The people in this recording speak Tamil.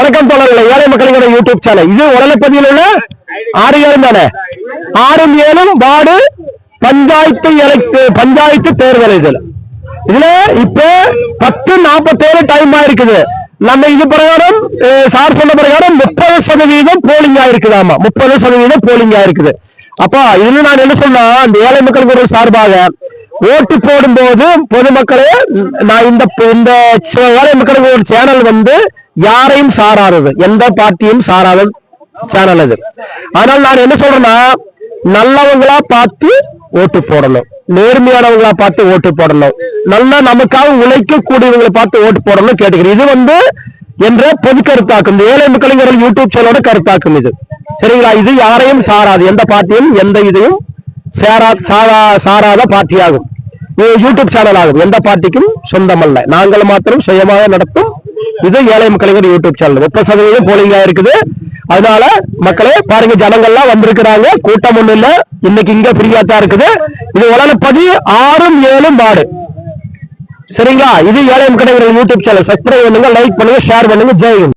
வணக்கம் தோழர்களே, ஏழை மக்களுக்கான யூடியூப் சேனல். இது உடலப்பதியில் உள்ள 6-7 தானே, 6-7 வார்டு பஞ்சாயத்து தேர்தல். இதுல இப்ப 10:47 டைம் ஆயிருக்குது. நம்ம இது பிரகாரம் சார் சொன்ன பிரகாரம் 30% போலிங் ஆயிருக்குது. ஆமா, 30% போலிங் ஆயிருக்குது. அப்பா இதுல நான் என்ன சொன்னா, இந்த ஏழை மக்களுக்கு ஒரு சார்பாக ஓட்டு போடும் போது பொதுமக்களே, நான் இந்த ஏழை மக்களுக்கு ஒரு சேனல் வந்து யாரையும் சாராதது, எந்த பார்ட்டியும் சாராத சேனல் அது. ஆனால் நான் என்ன சொல்றேன்னா, நல்லவங்களா பார்த்து ஓட்டு போடணும், நேர்மையானவங்களா பார்த்து ஓட்டு போடணும், நல்லா நமக்காக உழைக்கக்கூடியவங்களை பார்த்து ஓட்டு போடணும் கேட்டுக்கிறேன். இது வந்து என்ற பொது கருத்தாக்கும், இந்த ஏழை மக்களின் யூடியூப் சேனலோட கருத்தாக்கும் இது. சரிங்களா? இது யாரையும் சாராது, எந்த பார்ட்டியும் எந்த இதையும் சாராத பார்ட்டியாகும், யூடியூப் சேனல் ஆகும். எந்த பார்ட்டிக்கும் சொந்தமல்ல, நாங்கள் மாத்திரம் சுயமாக நடத்தும் இது ஏழை மக்களின் யூடியூப் சேனல். 30% போலிங்கா இருக்குது. அதனால மக்களே பாருங்க, ஜனங்கள்லாம் வந்திருக்கிறாங்க, கூட்டம் ஒண்ணு இல்ல, இன்னைக்கு இங்க ஃப்ரீயா தான் இருக்குது. இது உடனப்பதி 6-7 வார்டு. சரிங்களா? இது ஏழை மக்களின் யூடியூப் சேனல். சப்ஸ்கிரைப் பண்ணுங்க, லைக் பண்ணுங்க, ஷேர் பண்ணுங்க. ஜெய் ஹிந்த்.